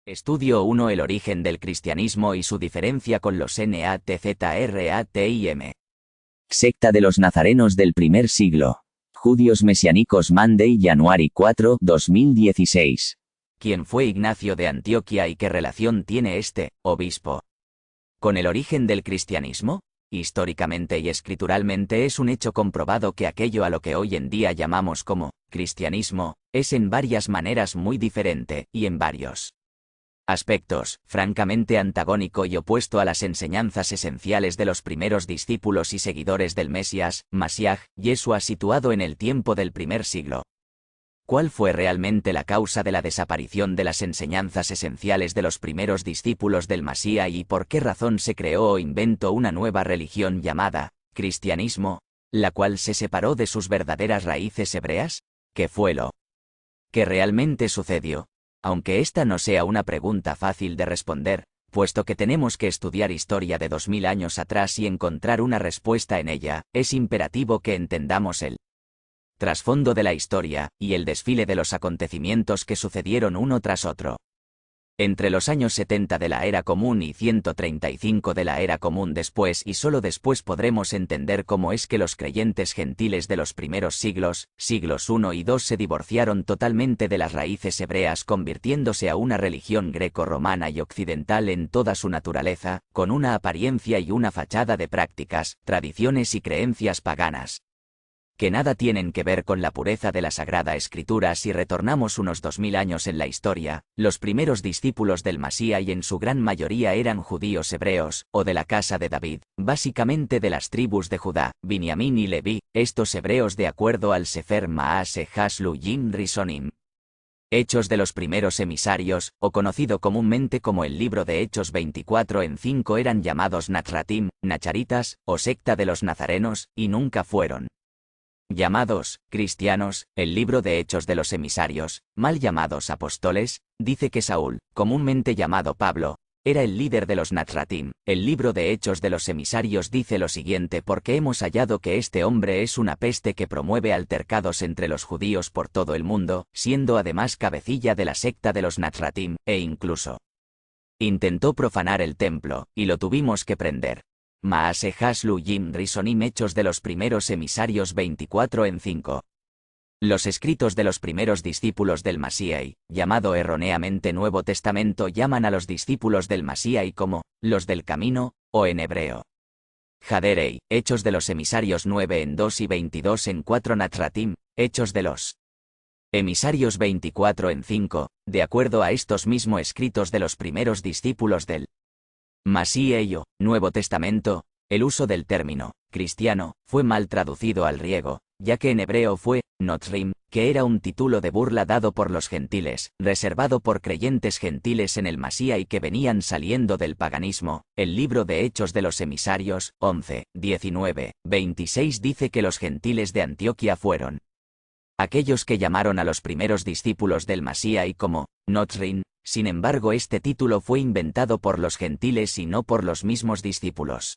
Estudio 1. El origen del cristianismo y su diferencia con los NATZRATIM. Secta de los nazarenos del primer siglo. Judíos mesiánicos Monday, January 4, 2016. ¿Quién fue Ignacio de Antioquía y qué relación tiene este obispo con el origen del cristianismo? Históricamente y escrituralmente es un hecho comprobado que aquello a lo que hoy en día llamamos como cristianismo es en varias maneras muy diferente y en varios aspectos, francamente antagónico y opuesto a las enseñanzas esenciales de los primeros discípulos y seguidores del Mesías, Mashiach, Yeshua, situado en el tiempo del primer siglo. ¿Cuál fue realmente la causa de la desaparición de las enseñanzas esenciales de los primeros discípulos del Mashiach y por qué razón se creó o inventó una nueva religión llamada cristianismo, la cual se separó de sus verdaderas raíces hebreas? ¿Qué fue lo que realmente sucedió? Aunque esta no sea una pregunta fácil de responder, puesto que tenemos que estudiar historia de 2000 años atrás y encontrar una respuesta en ella, es imperativo que entendamos el trasfondo de la historia y el desfile de los acontecimientos que sucedieron uno tras otro. Entre los años 70 de la Era Común y 135 de la Era Común después, y solo después podremos entender cómo es que los creyentes gentiles de los primeros siglos, siglos 1 y 2, se divorciaron totalmente de las raíces hebreas, convirtiéndose a una religión greco-romana y occidental en toda su naturaleza, con una apariencia y una fachada de prácticas, tradiciones y creencias paganas que nada tienen que ver con la pureza de la Sagrada Escritura. Si retornamos unos 2000 años en la historia, los primeros discípulos del Mashiach y en su gran mayoría eran judíos hebreos, o de la casa de David, básicamente de las tribus de Judá, Binyamin y Leví, estos hebreos de acuerdo al Sefer Maase Haslu Yim Risonim. Hechos de los primeros emisarios, o conocido comúnmente como el libro de Hechos 24:5, eran llamados Natratim, Nacharitas, o secta de los nazarenos, y nunca fueron llamados cristianos. El libro de Hechos de los emisarios, mal llamados apóstoles, dice que Saúl, comúnmente llamado Pablo, era el líder de los Natratim. El libro de Hechos de los emisarios dice lo siguiente: porque hemos hallado que este hombre es una peste que promueve altercados entre los judíos por todo el mundo, siendo además cabecilla de la secta de los Natratim, e incluso intentó profanar el templo, y lo tuvimos que prender. Maase Haslu Yim Risonim. Hechos de los primeros emisarios 24:5. Los escritos de los primeros discípulos del Mashiach, llamado erróneamente Nuevo Testamento, llaman a los discípulos del Mashiach como los del camino, o en hebreo Haderei. Hechos de los emisarios 9:2 y 22:4. Natratim. Hechos de los emisarios 24:5, de acuerdo a estos mismos escritos de los primeros discípulos del Mashiach, Nuevo Testamento, el uso del término cristiano fue mal traducido al griego, ya que en hebreo fue Notrim, que era un título de burla dado por los gentiles, reservado por creyentes gentiles en el Mashiach y que venían saliendo del paganismo. El libro de Hechos de los emisarios 11, 19, 26 dice que los gentiles de Antioquía fueron aquellos que llamaron a los primeros discípulos del Mashiach como Notrim. Sin embargo, este título fue inventado por los gentiles y no por los mismos discípulos.